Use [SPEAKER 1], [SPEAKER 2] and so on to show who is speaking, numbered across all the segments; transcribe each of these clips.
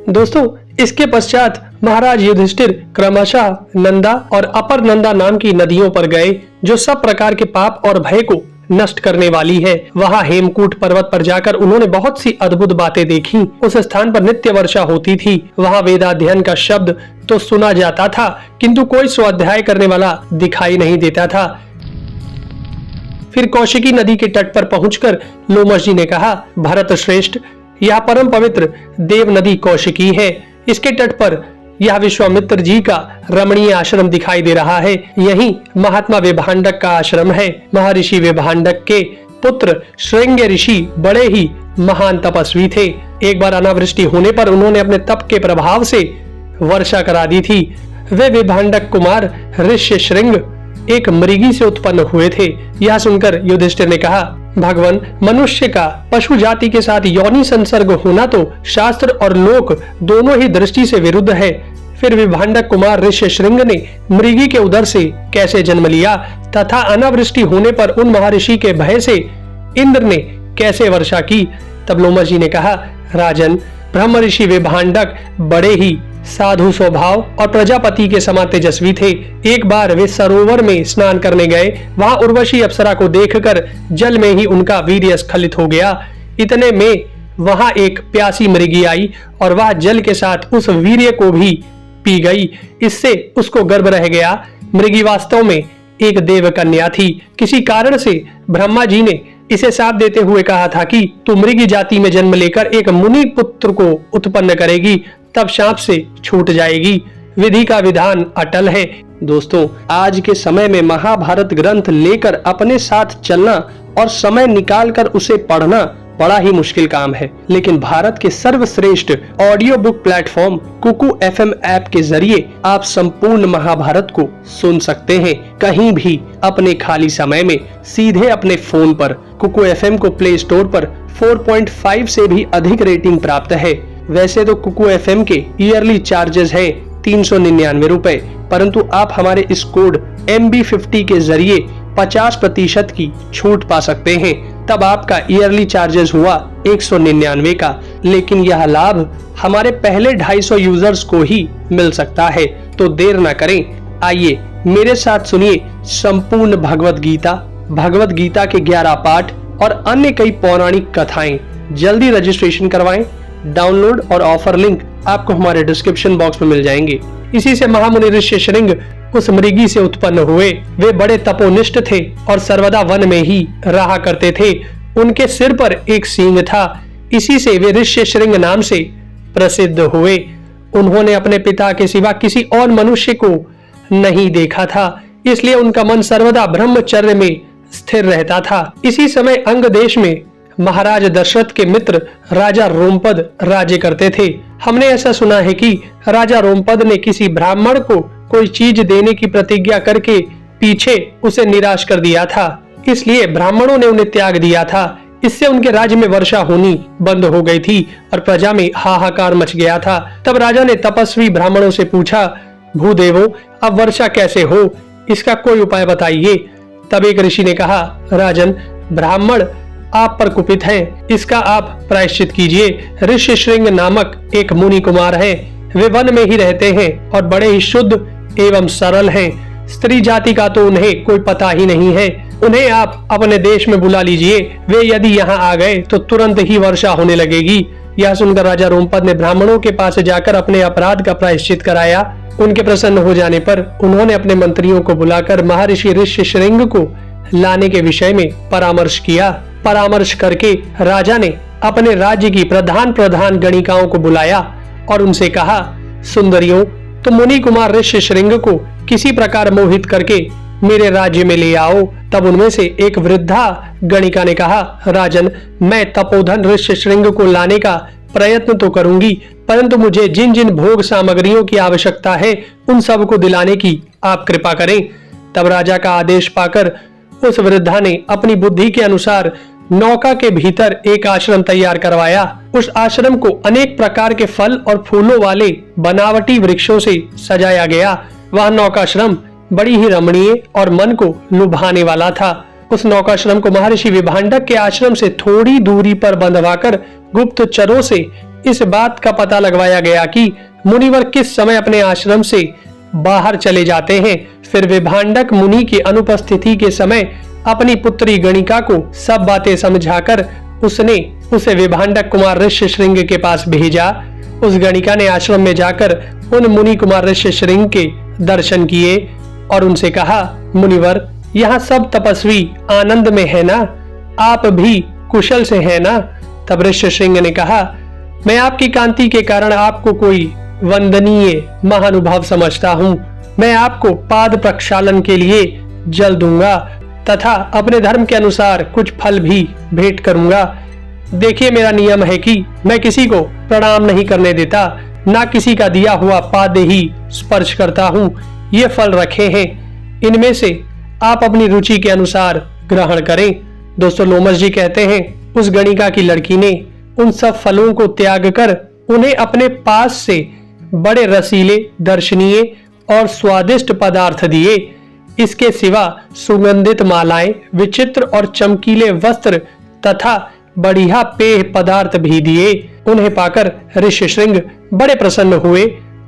[SPEAKER 1] दोस्तों, इसके पश्चात महाराज युधिष्ठिर क्रमशः नंदा और अपर नंदा नाम की नदियों पर गए, जो सब प्रकार के पाप और भय को नष्ट करने वाली है। वहाँ हेमकूट पर्वत पर जाकर उन्होंने बहुत सी अद्भुत बातें देखी। उस स्थान पर नित्य वर्षा होती थी। वहाँ वेदाध्ययन का शब्द तो सुना जाता था, किंतु कोई स्वाध्याय करने वाला दिखाई नहीं देता था। फिर कौशिकी नदी के तट पर पहुंचकर लोमश जी ने कहा, भरत श्रेष्ठ, यह परम पवित्र देव नदी कौशिकी है। इसके तट पर यह विश्वामित्र जी का रमणीय आश्रम दिखाई दे रहा है। यही महात्मा विभांडक का आश्रम है। महर्षि विभांडक के पुत्र श्रृंग ऋषि बड़े ही महान तपस्वी थे। एक बार अनावृष्टि होने पर उन्होंने अपने तप के प्रभाव से वर्षा करा दी थी। वे विभांडक कुमार ऋष्य श्रृंग एक मृगी से उत्पन्न हुए थे। यह सुनकर युधिष्ठिर ने कहा, भगवान, मनुष्य का पशु जाति के साथ योनि संसर्ग होना तो शास्त्र और लोक दोनों ही दृष्टि से विरुद्ध है। फिर विभांडक कुमार ऋष्य श्रृंग ने मृगी के उदर से कैसे जन्म लिया तथा अनावृष्टि होने पर उन महर्षि के भय से इंद्र ने कैसे वर्षा की। तब लोमश जी ने कहा, राजन, ब्रह्म ऋषि विभांडक बड़े ही साधु स्वभाव और प्रजापति के समान तेजस्वी थे। एक बार वे सरोवर में स्नान करने गए। वहां उर्वशी अप्सरा को देखकर जल में ही उनका वीर्य स्खलित हो गया। इतने में वहां एक प्यासी मृगी आई और वह जल के साथ उस वीर्य को भी पी गई। इससे उसको गर्भ रह गया। मृगी वास्तव में एक देव कन्या थी। किसी कारण से ब्रह्मा जी ने इसे साथ देते हुए कहा था कि तू मृगी जाति में जन्म लेकर एक मुनि पुत्र को उत्पन्न करेगी, तब शाप से छूट जाएगी। विधि का विधान अटल है। दोस्तों, आज के समय में महाभारत ग्रंथ लेकर अपने साथ चलना और समय निकालकर उसे पढ़ना बड़ा ही मुश्किल काम है, लेकिन भारत के सर्वश्रेष्ठ audio book platform Kuku FM app के जरिए आप संपूर्ण महाभारत को सुन सकते हैं, कहीं भी अपने खाली समय में, सीधे अपने फोन पर। कुकू FM को प्ले स्टोर पर 4.5 से भी अधिक रेटिंग प्राप्त है। वैसे तो कुकू FM के ईयरली चार्जेस है 399 रुपए, परंतु आप हमारे इस कोड MB50 के जरिए 50% की छूट पा सकते हैं। तब आपका ईयरली चार्जेस हुआ 199 का, लेकिन यह लाभ हमारे पहले 250 यूजर्स को ही मिल सकता है। तो देर ना करें, आइए मेरे साथ सुनिए संपूर्ण भगवत गीता के 11 पाठ और अन्य कई पौराणिक कथाएं। जल्दी रजिस्ट्रेशन करवाएं। डाउनलोड और ऑफर लिंक आपको हमारे डिस्क्रिप्शन बॉक्स में मिल जाएंगे। इसी से महामुनि ऋष्य श्रृंग उस मृगी से उत्पन्न हुए। वे बड़े तपोनिष्ठ थे और सर्वदा वन में ही रहा करते थे। उनके सिर पर एक सींग था। इसी से वे ऋष्य श्रृंग नाम से प्रसिद्ध हुए। उन्होंने अपने पिता के सिवा किसी और मनुष्य को नहीं देखा था, इसलिए उनका मन सर्वदा ब्रह्मचर्य में स्थिर रहता था। इसी समय अंग देश में महाराज दशरथ के मित्र राजा रोमपद राज्य करते थे। हमने ऐसा सुना है कि राजा रोमपद ने किसी ब्राह्मण को कोई चीज देने की प्रतिज्ञा करके पीछे उसे निराश कर दिया था, इसलिए ब्राह्मणों ने उन्हें त्याग दिया था। इससे उनके राज्य में वर्षा होनी बंद हो गई थी और प्रजा में हाहाकार मच गया था। तब राजा ने तपस्वी ब्राह्मणों से पूछा, भूदेवो, अब वर्षा कैसे हो, इसका कोई उपाय बताइए। तब एक ऋषि ने कहा, राजन, ब्राह्मण आप पर कुपित हैं, इसका आप प्रायश्चित कीजिए। ऋष्य श्रृंग नामक एक मुनि कुमार हैं। वे वन में ही रहते हैं और बड़े ही शुद्ध एवं सरल हैं। स्त्री जाति का तो उन्हें कोई पता ही नहीं है। उन्हें आप अपने देश में बुला लीजिए। वे यदि यहाँ आ गए तो तुरंत ही वर्षा होने लगेगी। यह सुनकर राजा रोमपद ने ब्राह्मणों के पास जाकर अपने अपराध का प्रायश्चित कराया। उनके प्रसन्न हो जाने पर उन्होंने अपने मंत्रियों को बुलाकर महर्षि ऋष्य श्रृंग को लाने के विषय में परामर्श किया। परामर्श करके राजा ने अपने राज्य की प्रधान गणिकाओं को बुलाया और उनसे कहा, सुंदरियों, तुम मुनि कुमार ऋष्य श्रृंग को किसी प्रकार मोहित करके मेरे राज्य में ले आओ। तब उनमें से एक वृद्धा गणिका ने कहा, राजन, मैं तपोधन ऋष्य श्रृंग को लाने का प्रयत्न तो करूंगी, परंतु मुझे जिन जिन भोग सामग्रियों की आवश्यकता है उन सब को दिलाने की आप कृपा करें। तब राजा का आदेश पाकर उस वृद्धा ने अपनी बुद्धि के अनुसार नौका के भीतर एक आश्रम तैयार करवाया। उस आश्रम को अनेक प्रकार के फल और फूलों वाले बनावटी वृक्षों से सजाया गया। वह नौकाश्रम बड़ी ही रमणीय और मन को लुभाने वाला था। उस नौकाश्रम को महर्षि विभांडक के आश्रम से थोड़ी दूरी पर बंधवाकर गुप्तचरों से इस बात का पता लगवाया गया कि मुनिवर किस समय अपने आश्रम से बाहर चले जाते हैं। फिर विभांडक मुनि की अनुपस्थिति के समय अपनी पुत्री गणिका को सब बातें समझाकर उसने उसे विभांडक कुमार ऋष्यशृंग के पास भेजा। उस गणिका ने आश्रम में जाकर उन मुनि कुमार ऋष्यशृंग के दर्शन किए और उनसे कहा, मुनिवर, यहाँ सब तपस्वी आनंद में है ना? आप भी कुशल से है ना? तब ऋष्यशृंग ने कहा, मैं आपकी कांति के कारण आपको कोई वंदनीय महानुभाव समझता हूँ। मैं आपको पाद प्रक्षालन के लिए जल दूंगा तथा अपने धर्म के अनुसार कुछ फल भी भेंट करूंगा। देखिए, मेरा नियम है कि मैं किसी को प्रणाम नहीं करने देता, ना किसी का दिया हुआ पाद ही स्पर्श करता हूँ। ये फल रखे हैं, इनमें से आप अपनी रुचि के अनुसार ग्रहण करें। दोस्तों, लोमश जी कहते हैं, उस गणिका की लड़की ने उन सब फलों को त्याग कर उन्हें अपने पास से बड़े रसीले, दर्शनीय और स्वादिष्ट पदार्थ दिए। इसके सिवा सुगंधित मालाएं, विचित्र और चमकीले वस्त्र तथा बढ़िया पेय पदार्थ भी दिए। उन्हें पाकर ऋष्यशृंग बड़े प्रसन्न हुए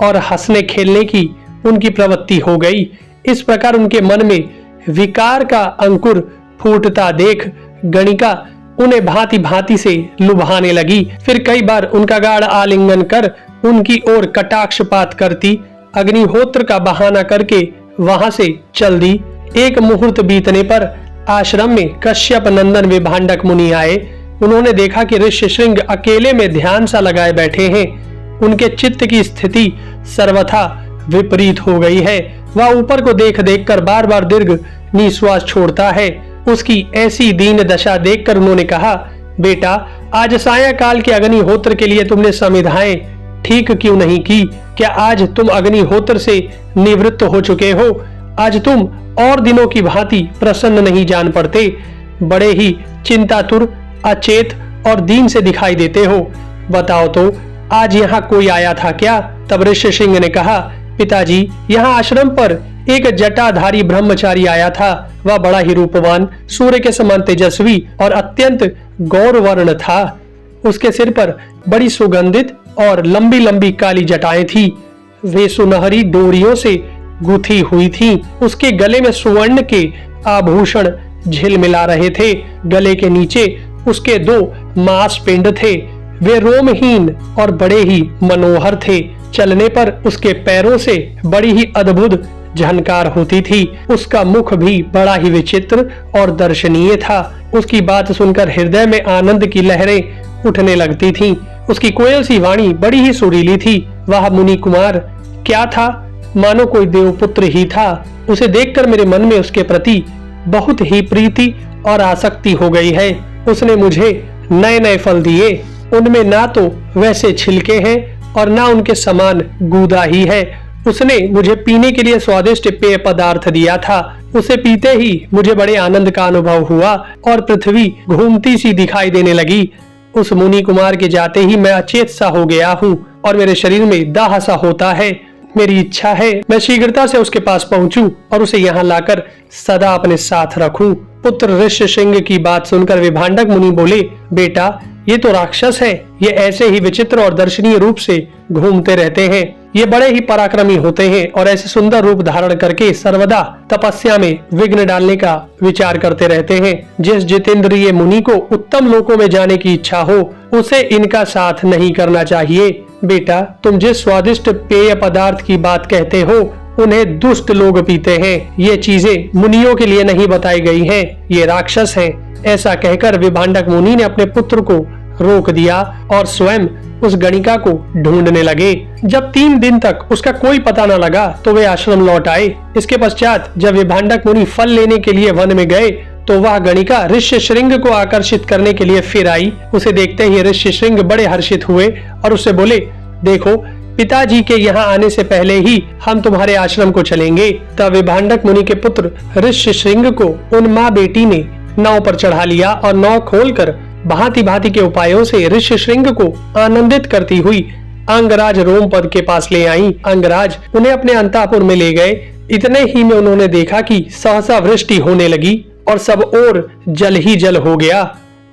[SPEAKER 1] और हंसने खेलने की उनकी प्रवृत्ति हो गई। इस प्रकार उनके मन में विकार का अंकुर फूटता देख गणिका उन्हें भांति भांति से लुभाने लगी। फिर कई बार उनका गाढ़ आलिंगन कर उनकी ओर कटाक्षपात करती अग्निहोत्र का बहाना करके वहां से चल दी। एक मुहूर्त बीतने पर आश्रम में कश्यप नंदन विभांडक मुनि आए। उन्होंने देखा कि ऋष्यशृंग अकेले में ध्यान सा लगाए बैठे हैं। उनके चित्त की स्थिति सर्वथा विपरीत हो गई है। वह ऊपर को देख देख कर बार बार दीर्घ निश्वास छोड़ता है। उसकी ऐसी दीन दशा देखकर उन्होंने कहा, बेटा, आज सायंकाल के अग्निहोत्र के लिए तुमने समिधाएं ठीक क्यों नहीं की? क्या आज तुम अग्निहोत्र से निवृत्त हो चुके हो? आज तुम और दिनों की भांति प्रसन्न नहीं जान पड़ते, बड़े ही चिंतातुर, अचेत और दीन से दिखाई देते हो। बताओ तो, आज यहाँ कोई आया था क्या? तब ऋष्यशृंग ने कहा, पिताजी, यहाँ आश्रम पर एक जटाधारी ब्रह्मचारी आया था। वह बड़ा ही रूपवान, सूर्य के समान तेजस्वी और अत्यंत गौरवर्ण था। उसके सिर पर बड़ी सुगंधित और लंबी लंबी काली जटाएं थी। वे सुनहरी डोरियों से गुथी हुई थी। उसके गले में सुवर्ण के आभूषण झिलमिला रहे थे। गले के नीचे उसके 2 मांसपिंड थे। वे रोमहीन और बड़े ही मनोहर थे। चलने पर उसके पैरों से बड़ी ही अद्भुत झनकार होती थी। उसका मुख भी बड़ा ही विचित्र और दर्शनीय था। उसकी बात सुनकर हृदय में आनंद की लहरें उठने लगती थीं। उसकी कोयल सी वाणी बड़ी ही सुरीली थी। वह मुनि कुमार क्या था, मानो कोई देवपुत्र ही था। उसे देखकर मेरे मन में उसके प्रति बहुत ही प्रीति और आसक्ति हो गई है। उसने मुझे नए नए फल दिए। उनमें ना तो वैसे छिलके हैं और ना उनके समान गूदा ही है। उसने मुझे पीने के लिए स्वादिष्ट पेय पदार्थ दिया था। उसे पीते ही मुझे बड़े आनंद का अनुभव हुआ और पृथ्वी घूमती सी दिखाई देने लगी। उस मुनि कुमार के जाते ही मैं अचेत सा हो गया हूँ और मेरे शरीर में दाह सा होता है। मेरी इच्छा है मैं शीघ्रता से उसके पास पहुंचूं और उसे यहाँ लाकर सदा अपने साथ रखूं। पुत्र ऋष्यशृंग की बात सुनकर विभांडक मुनि बोले, बेटा, ये तो राक्षस है। ये ऐसे ही विचित्र और दर्शनीय रूप से घूमते रहते हैं। ये बड़े ही पराक्रमी होते हैं और ऐसे सुंदर रूप धारण करके सर्वदा तपस्या में विघ्न डालने का विचार करते रहते हैं। जिस जितेंद्रिय मुनि को उत्तम लोकों में जाने की इच्छा हो, उसे इनका साथ नहीं करना चाहिए। बेटा, तुम जिस स्वादिष्ट पेय पदार्थ की बात कहते हो, उन्हें दुष्ट लोग पीते हैं। ये चीजें मुनियों के लिए नहीं बताई गई हैं। ये राक्षस हैं। ऐसा कहकर विभांडक मुनि ने अपने पुत्र को रोक दिया और स्वयं उस गणिका को ढूंढने लगे। जब 3 दिन तक उसका कोई पता न लगा तो वे आश्रम लौट आए। इसके पश्चात जब विभांडक मुनि फल लेने के लिए वन में गए तो वह गणिका ऋष्यशृंग को आकर्षित करने के लिए फिर आई। उसे देखते ही ऋष्यशृंग बड़े हर्षित हुए और उससे बोले, देखो, पिताजी के यहाँ आने से पहले ही हम तुम्हारे आश्रम को चलेंगे। तब विभांडक मुनि के पुत्र ऋष्यशृंग को उन माँ बेटी ने नाव पर चढ़ा लिया और नाव खोलकर भांति भांति के उपायों से ऋष्यशृंग को आनंदित करती हुई अंगराज रोमपद के पास ले आई। अंगराज उन्हें अपने अंतःपुर में ले गए। इतने ही में उन्होंने देखा कि सहसा वृष्टि होने लगी और सब ओर जल ही जल हो गया।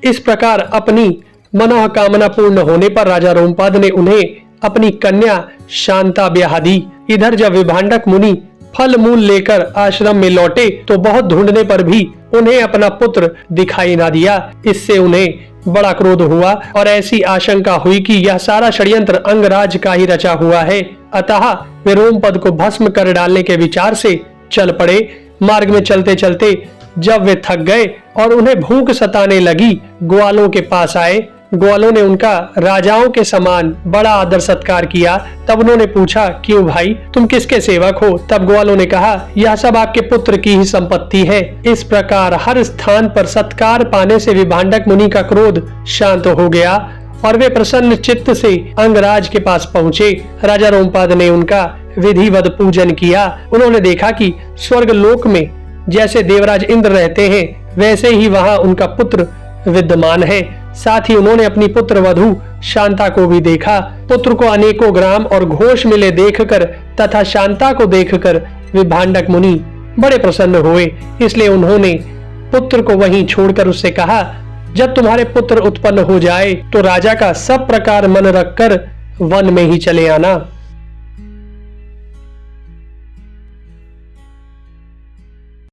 [SPEAKER 1] इस प्रकार अपनी मनोकामना पूर्ण होने पर राजा रोमपद ने उन्हें अपनी कन्या शांता ब्याह दी। इधर जब विभांडक मुनि फल मूल लेकर आश्रम में लौटे तो बहुत ढूंढने पर भी उन्हें अपना पुत्र दिखाई ना दिया। इससे उन्हें बड़ा क्रोध हुआ और ऐसी आशंका हुई कि यह सारा षड्यंत्र अंगराज का ही रचा हुआ है। अतः वे रोमपद को भस्म कर डालने के विचार से चल पड़े। मार्ग में चलते चलते जब वे थक गए और उन्हें भूख सताने लगी, ग्वालों के पास आए। ग्वालों ने उनका राजाओं के समान बड़ा आदर सत्कार किया। तब उन्होंने पूछा, क्यों भाई, तुम किसके सेवक हो? तब ग्वालों ने कहा, यह सब आपके पुत्र की ही संपत्ति है। इस प्रकार हर स्थान पर सत्कार पाने से विभांडक मुनि का क्रोध शांत हो गया और वे प्रसन्न चित्त से अंगराज के पास पहुँचे। राजा रोमपद ने उनका विधिवत पूजन किया। उन्होंने देखा कि स्वर्ग लोक में जैसे देवराज इंद्र रहते हैं वैसे ही वहाँ उनका पुत्र विद्यमान है। साथ ही उन्होंने अपनी पुत्र वधू शांता को भी देखा। पुत्र को अनेकों ग्राम और घोष मिले देखकर तथा शांता को देखकर विभांडक मुनि बड़े प्रसन्न हुए। इसलिए उन्होंने पुत्र को वहीं छोड़कर उससे कहा, जब तुम्हारे पुत्र उत्पन्न हो जाए तो राजा का सब प्रकार मन रखकर वन में ही चले आना।